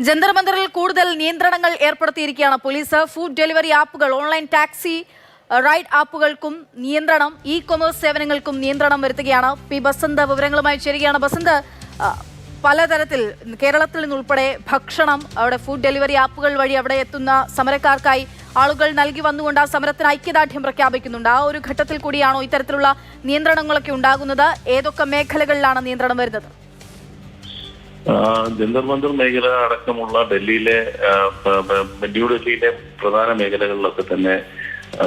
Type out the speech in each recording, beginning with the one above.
ജന്തർ മന്ദറിൽ കൂടുതൽ നിയന്ത്രണങ്ങൾ ഏർപ്പെടുത്തിയിരിക്കുകയാണ് police. Food delivery ആപ്പുകൾ, ഓൺലൈൻ ടാക്സി റൈഡ് ആപ്പുകൾക്കും നിയന്ത്രണം, ഇ കൊമേഴ്സ് സേവനങ്ങൾക്കും നിയന്ത്രണം വരുത്തുകയാണ്. പി ബസന്ത് വിവരങ്ങളുമായി ചേരുകയാണ്. ബസന്ത്, പലതരത്തിൽ കേരളത്തിൽ നിന്നുൾപ്പെടെ ഭക്ഷണം അവിടെ ഫുഡ് ഡെലിവറി ആപ്പുകൾ വഴി അവിടെ എത്തുന്ന സമരക്കാർക്കായി ആളുകൾ നൽകി വന്നുകൊണ്ട് ആ സമരത്തിന് ഐക്യദാർഢ്യം പ്രഖ്യാപിക്കുന്നുണ്ട്. ആ ഒരു ഘട്ടത്തിൽ കൂടിയാണോ ഇത്തരത്തിലുള്ള നിയന്ത്രണങ്ങളൊക്കെ ഉണ്ടാകുന്നത്? ഏതൊക്കെ മേഖലകളിലാണ് നിയന്ത്രണം വരുന്നത്? ജന്തർ മന്ദർ മേഖല അടക്കമുള്ള ഡൽഹിയിലെ ന്യൂഡൽഹിയിലെ പ്രധാന മേഖലകളിലൊക്കെ തന്നെ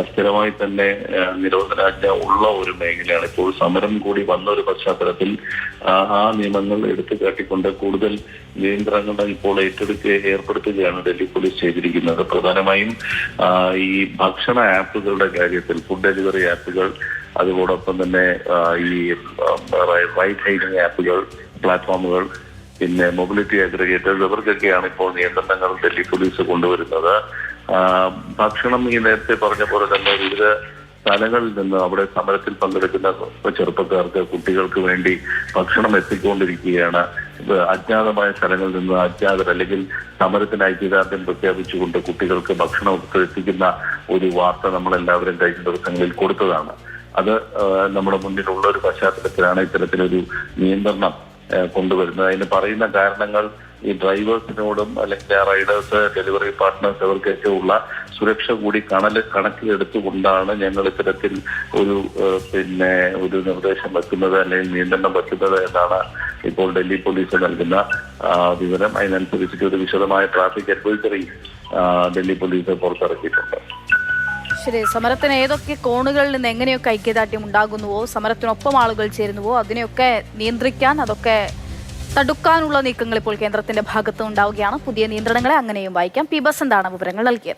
സ്ഥിരമായി തന്നെ നിരോധനാജ്ഞ ഉള്ള ഒരു മേഖലയാണ്. ഇപ്പോൾ സമരം കൂടി വന്ന ഒരു പശ്ചാത്തലത്തിൽ ആ നിയമങ്ങൾ എടുത്തു കാട്ടിക്കൊണ്ട് കൂടുതൽ നിയന്ത്രണങ്ങൾ ഇപ്പോൾ ഏർപ്പെടുത്തുകയാണ് ഡൽഹി പോലീസ് ചെയ്തിരിക്കുന്നത്. പ്രധാനമായും ഈ ഭക്ഷണ ആപ്പുകളുടെ കാര്യത്തിൽ ഫുഡ് ഡെലിവറി ആപ്പുകൾ, അതോടൊപ്പം തന്നെ ഈ റൈഡ് ഹൈഡിംഗ് ആപ്പുകൾ, പ്ലാറ്റ്ഫോമുകൾ, പിന്നെ മൊബിലിറ്റി അഗ്രിഗേറ്റേഴ്സ്, ഇവർക്കൊക്കെയാണ് ഇപ്പോൾ നിയന്ത്രണങ്ങൾ ഡൽഹി പോലീസ് കൊണ്ടുവരുന്നത്. ഭക്ഷണം ഈ നേരത്തെ പറഞ്ഞ പോലെ തന്നെ വിവിധ സ്ഥലങ്ങളിൽ നിന്ന് അവിടെ സമരത്തിൽ പങ്കെടുക്കുന്ന ചെറുപ്പക്കാർക്ക്, കുട്ടികൾക്ക് വേണ്ടി ഭക്ഷണം എത്തിക്കൊണ്ടിരിക്കുകയാണ്. അജ്ഞാതമായ സ്ഥലങ്ങളിൽ നിന്ന് അജ്ഞാതർ അല്ലെങ്കിൽ സമരത്തിന് ഐക്യദാർഢ്യം പ്രഖ്യാപിച്ചുകൊണ്ട് കുട്ടികൾക്ക് ഭക്ഷണം എത്തിക്കുന്ന ഒരു വാർത്ത നമ്മളെല്ലാവരും കഴിഞ്ഞ ദിവസങ്ങളിൽ കൊടുത്തതാണ്. അത് നമ്മുടെ മുന്നിലുള്ള ഒരു പശ്ചാത്തലത്തിലാണ് ഇത്തരത്തിലൊരു നിയന്ത്രണം കൊണ്ടുവരുന്നത്. അതിന് പറയുന്ന കാരണങ്ങൾ ഈ ഡ്രൈവേഴ്സിനോടും അല്ലെങ്കിൽ ആ റൈഡേഴ്സ്, ഡെലിവറി പാർട്ട്നേഴ്സ്, അവർക്കൊക്കെ ഉള്ള സുരക്ഷ കൂടി കണക്കിലെടുത്തുകൊണ്ടാണ് ഞങ്ങൾ ഇത്തരത്തിൽ ഒരു ഒരു നിർദ്ദേശം വെക്കുന്നത് അല്ലെങ്കിൽ നിയന്ത്രണം വെക്കുന്നത് എന്നാണ് ഇപ്പോൾ ഡൽഹി പോലീസ് നൽകുന്ന വിവരം. അതിനനുസരിച്ചിട്ട് ഒരു വിശദമായ ട്രാഫിക് അഡ്വൈസറി ഡൽഹി പോലീസ് പുറത്തിറക്കിയിട്ടുണ്ട്. ശരി, സമരത്തിന് ഏതൊക്കെ കോണുകളിൽ നിന്ന് എങ്ങനെയൊക്കെ ഐക്യദാർഢ്യം ഉണ്ടാകുന്നുവോ, സമരത്തിനൊപ്പം ആളുകൾ ചേരുന്നുവോ, അതിനെയൊക്കെ നിയന്ത്രിക്കാൻ, അതൊക്കെ തടുക്കാനുള്ള നീക്കങ്ങൾ ഇപ്പോൾ കേന്ദ്രത്തിന്റെ ഭാഗത്ത് ഉണ്ടാവുകയാണ്. പുതിയ നിയന്ത്രണങ്ങളെ അങ്ങനെയും വായിക്കാം. പി ബസന്താണ് വിവരങ്ങൾ നൽകിയത്.